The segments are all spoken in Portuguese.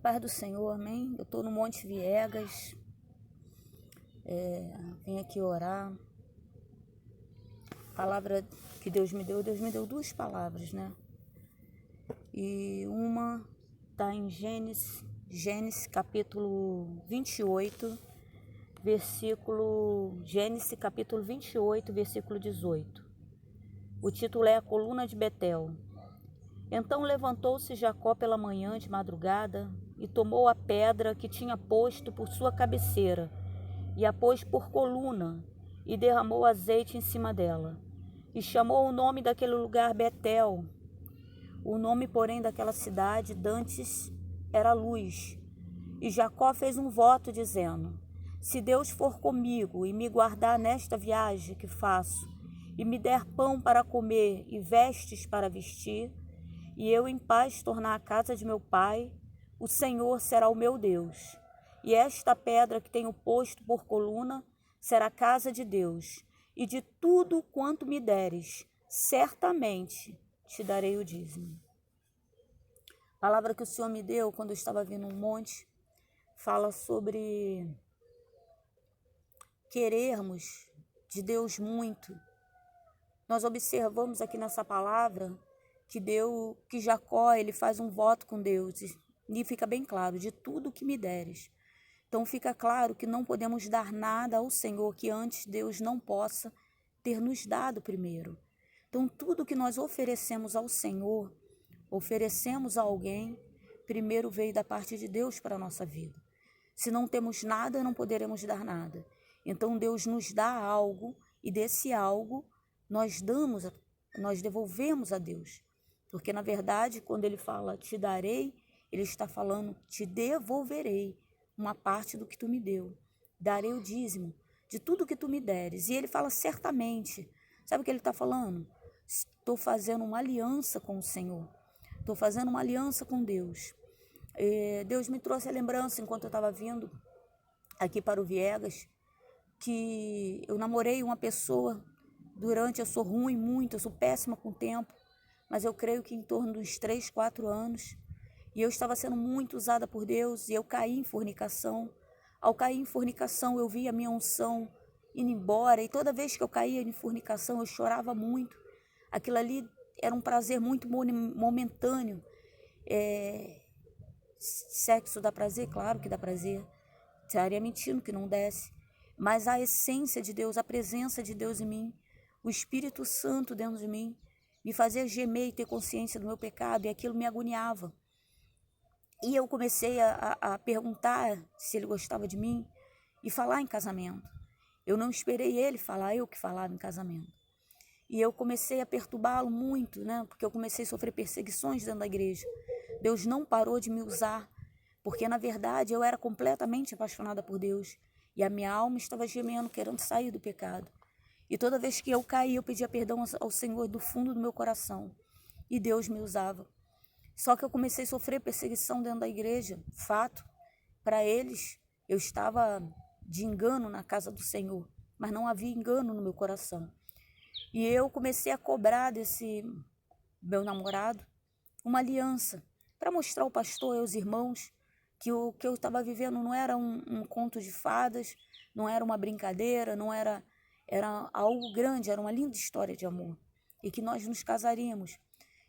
paz do Senhor, amém? Eu estou no Monte Viegas, vim aqui orar. Palavra que Deus me deu duas palavras, né? E uma está em Gênesis capítulo 28, Gênesis capítulo 28, versículo 18. O título é A Coluna de Betel. Então levantou-se Jacó pela manhã de madrugada e tomou a pedra que tinha posto por sua cabeceira e a pôs por coluna e derramou azeite em cima dela. E chamou o nome daquele lugar Betel. O nome, porém, daquela cidade dantes era Luz. E Jacó fez um voto dizendo: se Deus for comigo e me guardar nesta viagem que faço, e me der pão para comer e vestes para vestir, e eu em paz tornar a casa de meu pai, o Senhor será o meu Deus. E esta pedra que tenho posto por coluna será a casa de Deus. E de tudo quanto me deres, certamente te darei o dízimo. A palavra que o Senhor me deu quando eu estava vindo um monte, fala sobre querermos de Deus muito. Nós observamos aqui nessa palavra que Jacó ele faz um voto com Deus e fica bem claro, de tudo que me deres. Então fica claro que não podemos dar nada ao Senhor que antes Deus não possa ter nos dado primeiro. Então tudo que nós oferecemos ao Senhor, oferecemos a alguém, primeiro veio da parte de Deus para a nossa vida. Se não temos nada, não poderemos dar nada. Então Deus nos dá algo e desse algo nós devolvemos a Deus. Porque na verdade, quando ele fala te darei, ele está falando te devolverei uma parte do que tu me deu. Darei o dízimo de tudo que tu me deres. E ele fala certamente. Sabe o que ele está falando? Estou fazendo uma aliança com o Senhor. Estou fazendo uma aliança com Deus. Deus me trouxe a lembrança, enquanto eu estava vindo aqui para o Viegas, que eu namorei uma pessoa eu sou ruim muito, eu sou péssima com o tempo, mas eu creio que em torno dos 3, 4 anos, e eu estava sendo muito usada por Deus, e eu caí em fornicação. Ao cair em fornicação, eu vi a minha unção indo embora, e toda vez que eu caía em fornicação, eu chorava muito. Aquilo ali era um prazer muito momentâneo. Sexo dá prazer? Claro que dá prazer. Estaria mentindo que não desse. Mas a essência de Deus, a presença de Deus em mim, o Espírito Santo dentro de mim, me fazia gemer e ter consciência do meu pecado, e aquilo me agoniava. E eu comecei a perguntar se ele gostava de mim e falar em casamento. Eu não esperei ele falar, eu que falava em casamento. E eu comecei a perturbá-lo muito, né? Porque eu comecei a sofrer perseguições dentro da igreja. Deus não parou de me usar, porque na verdade eu era completamente apaixonada por Deus. E a minha alma estava gemendo, querendo sair do pecado. E toda vez que eu caí, eu pedia perdão ao Senhor do fundo do meu coração. E Deus me usava. Só que eu comecei a sofrer perseguição dentro da igreja. Fato, para eles, eu estava de engano na casa do Senhor. Mas não havia engano no meu coração. E eu comecei a cobrar desse meu namorado uma aliança. Para mostrar ao pastor e aos irmãos que o que eu estava vivendo não era um conto de fadas, não era uma brincadeira, era algo grande, era uma linda história de amor. E que nós nos casaríamos.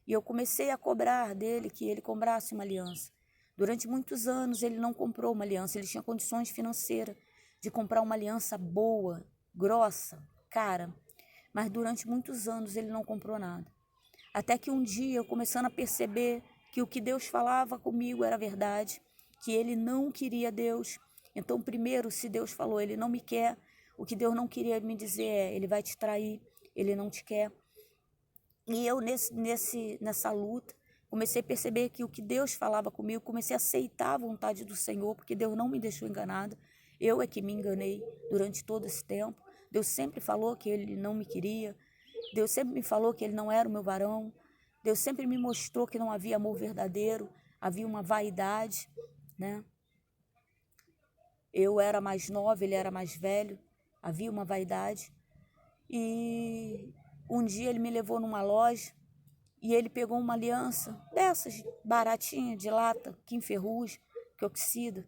E eu comecei a cobrar dele que ele comprasse uma aliança. Durante muitos anos ele não comprou uma aliança, ele tinha condições financeiras de comprar uma aliança boa, grossa, cara. Mas durante muitos anos ele não comprou nada. Até que um dia eu começando a perceber que o que Deus falava comigo era verdade, que ele não queria Deus. Então primeiro, se Deus falou, ele não me quer, o que Deus não queria me dizer é, ele vai te trair, ele não te quer. E eu nessa luta, comecei a perceber que o que Deus falava comigo, comecei a aceitar a vontade do Senhor, porque Deus não me deixou enganada. Eu é que me enganei durante todo esse tempo. Deus sempre falou que ele não me queria. Deus sempre me falou que ele não era o meu varão. Deus sempre me mostrou que não havia amor verdadeiro, havia uma vaidade, né? Eu era mais nova, ele era mais velho, havia uma vaidade. E um dia ele me levou numa loja e ele pegou uma aliança dessas baratinha de lata, que enferruja, que oxida,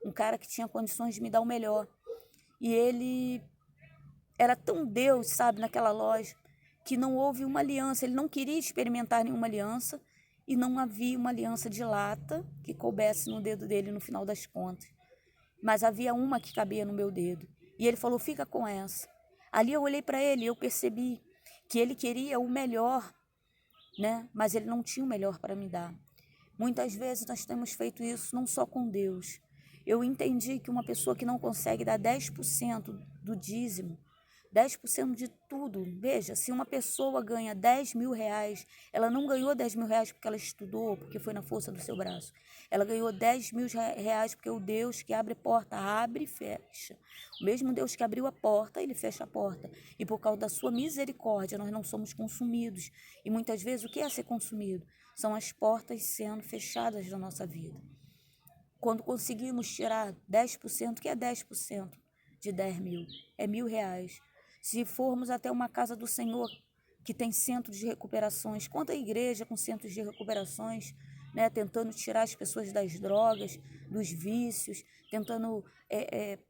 um cara que tinha condições de me dar o melhor. E ele era tão Deus, sabe, naquela loja, que não houve uma aliança. Ele não queria experimentar nenhuma aliança e não havia uma aliança de lata que coubesse no dedo dele no final das contas. Mas havia uma que cabia no meu dedo. E ele falou, fica com essa. Ali eu olhei para ele e eu percebi que ele queria o melhor, né? Mas ele não tinha o melhor para me dar. Muitas vezes nós temos feito isso não só com Deus. Eu entendi que uma pessoa que não consegue dar 10% do dízimo, 10% de tudo. Veja, se uma pessoa ganha 10 mil reais, ela não ganhou 10 mil reais porque ela estudou, porque foi na força do seu braço. Ela ganhou 10 mil reais porque o Deus que abre porta, abre e fecha. O mesmo Deus que abriu a porta, ele fecha a porta. E por causa da sua misericórdia, nós não somos consumidos. E muitas vezes, o que é ser consumido? São as portas sendo fechadas da nossa vida. Quando conseguimos tirar 10%, que é 10% de 10 mil? É R$ 1.000. Se formos até uma casa do Senhor que tem centros de recuperações, quanta igreja com centros de recuperações, né, tentando tirar as pessoas das drogas, dos vícios, tentando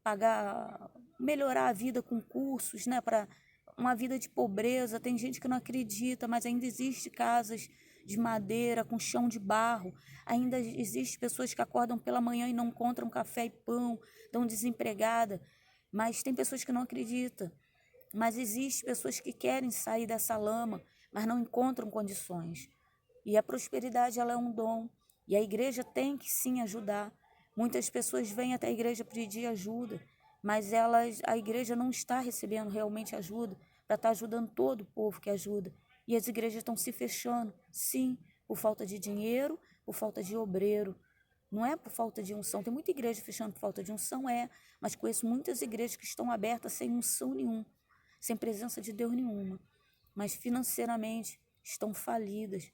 pagar, melhorar a vida com cursos, né, para uma vida de pobreza. Tem gente que não acredita, mas ainda existe casas de madeira com chão de barro. Ainda existe pessoas que acordam pela manhã e não encontram café e pão, estão desempregadas. Mas tem pessoas que não acreditam. Mas existem pessoas que querem sair dessa lama, mas não encontram condições. E a prosperidade, ela é um dom. E a igreja tem que sim ajudar. Muitas pessoas vêm até a igreja pedir ajuda, mas a igreja não está recebendo realmente ajuda para estar ajudando todo o povo que ajuda. E as igrejas estão se fechando, sim, por falta de dinheiro, por falta de obreiro. Não é por falta de unção. Tem muita igreja fechando por falta de unção, mas conheço muitas igrejas que estão abertas sem unção nenhuma, sem presença de Deus nenhuma, mas financeiramente estão falidas.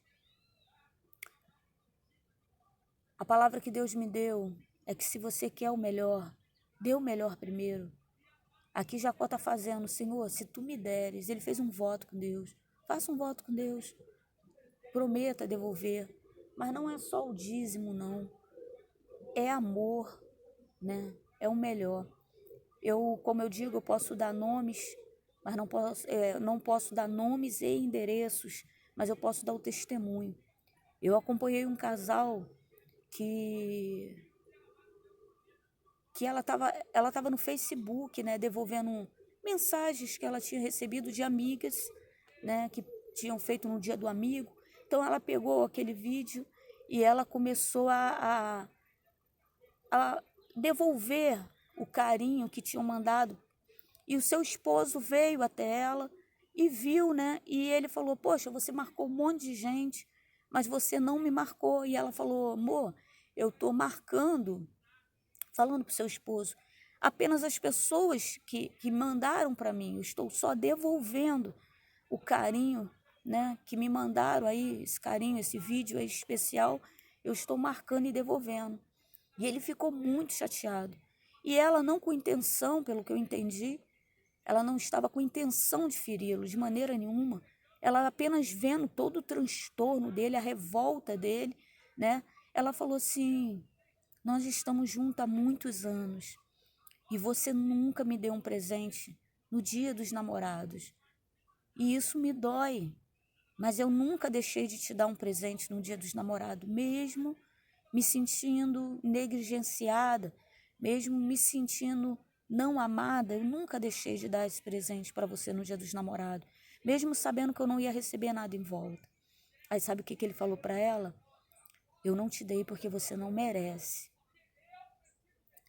A palavra que Deus me deu é que se você quer o melhor, dê o melhor primeiro. Aqui Jacó está fazendo, Senhor, se tu me deres, ele fez um voto com Deus, faça um voto com Deus, prometa devolver, mas não é só o dízimo, não, é amor, né? É o melhor. Como eu digo, eu posso dar nomes, mas não posso dar nomes e endereços, mas eu posso dar o testemunho. Eu acompanhei um casal que ela tava no Facebook, né, devolvendo mensagens que ela tinha recebido de amigas, né, que tinham feito no dia do amigo. Então ela pegou aquele vídeo e ela começou a devolver o carinho que tinham mandado. E o seu esposo veio até ela e viu, né? E ele falou, poxa, você marcou um monte de gente, mas você não me marcou. E ela falou, amor, eu estou marcando, falando para o seu esposo, apenas as pessoas que mandaram para mim. Eu estou só devolvendo o carinho, né? Que me mandaram aí, esse carinho, esse vídeo aí especial, eu estou marcando e devolvendo. E ele ficou muito chateado. E ela não com intenção, pelo que eu entendi, ela não estava com intenção de feri-lo de maneira nenhuma. Ela apenas vendo todo o transtorno dele, a revolta dele, né? Ela falou assim, nós estamos juntos há muitos anos e você nunca me deu um presente no dia dos namorados. E isso me dói, mas eu nunca deixei de te dar um presente no dia dos namorados, mesmo me sentindo negligenciada, mesmo me sentindo não amada, eu nunca deixei de dar esse presente para você no dia dos namorados, mesmo sabendo que eu não ia receber nada em volta. Aí sabe o que ele falou para ela? Eu não te dei porque você não merece.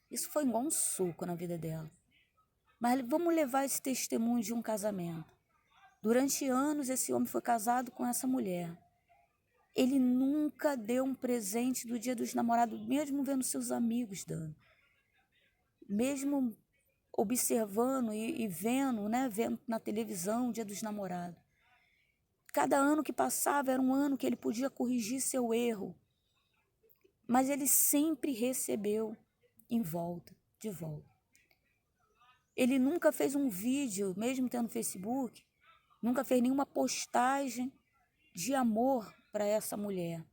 Isso foi igual um soco na vida dela. Mas vamos levar esse testemunho de um casamento. Durante anos esse homem foi casado com essa mulher. Ele nunca deu um presente do dia dos namorados, mesmo vendo seus amigos dando. Mesmo observando e vendo, né, vendo na televisão o dia dos namorados. Cada ano que passava era um ano que ele podia corrigir seu erro. Mas ele sempre recebeu de volta. Ele nunca fez um vídeo, mesmo tendo Facebook, nunca fez nenhuma postagem de amor para essa mulher.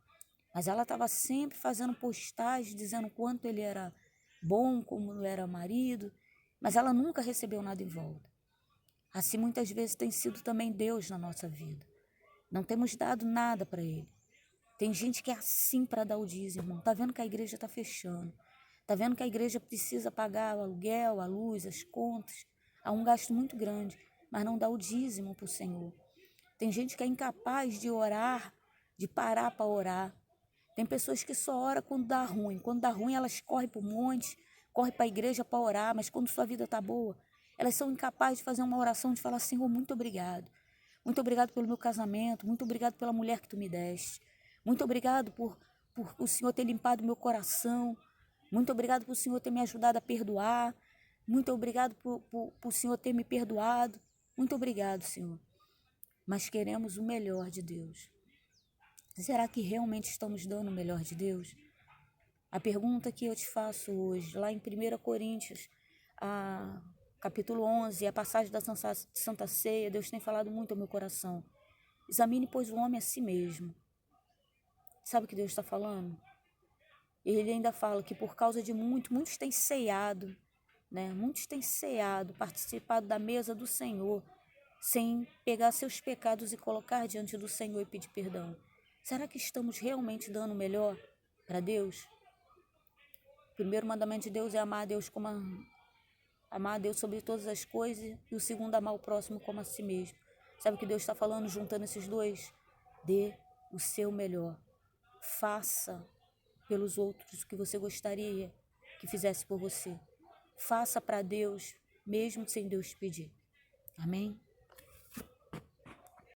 Mas ela estava sempre fazendo postagens, dizendo quanto ele era bom, como ele era marido, mas ela nunca recebeu nada em volta. Assim muitas vezes tem sido também Deus na nossa vida. Não temos dado nada para Ele. Tem gente que é assim para dar o dízimo, irmão. Está vendo que a igreja está fechando. Está vendo que a igreja precisa pagar o aluguel, a luz, as contas. Há um gasto muito grande, mas não dá o dízimo para o Senhor. Tem gente que é incapaz de orar, de parar para orar. Tem pessoas que só oram quando dá ruim. Quando dá ruim, elas correm para o monte, correm para a igreja para orar, mas quando sua vida está boa, elas são incapazes de fazer uma oração, de falar, Senhor, muito obrigado. Muito obrigado pelo meu casamento, muito obrigado pela mulher que tu me deste. Muito obrigado por o Senhor ter limpado meu coração. Muito obrigado por o Senhor ter me ajudado a perdoar. Muito obrigado por o Senhor ter me perdoado. Muito obrigado, Senhor. Mas queremos o melhor de Deus. Será que realmente estamos dando o melhor de Deus? A pergunta que eu te faço hoje, lá em 1 Coríntios, capítulo 11, a passagem da Santa Ceia, Deus tem falado muito ao meu coração. Examine, pois, o homem a si mesmo. Sabe o que Deus está falando? Ele ainda fala que por causa de muitos têm ceado, né? Muitos têm ceado, participado da mesa do Senhor, sem pegar seus pecados e colocar diante do Senhor e pedir perdão. Será que estamos realmente dando o melhor para Deus? O primeiro mandamento de Deus é amar a Deus amar a Deus sobre todas as coisas, e o segundo, amar o próximo como a si mesmo. Sabe o que Deus está falando, juntando esses dois? Dê o seu melhor. Faça pelos outros o que você gostaria que fizesse por você. Faça para Deus, mesmo sem Deus pedir. Amém?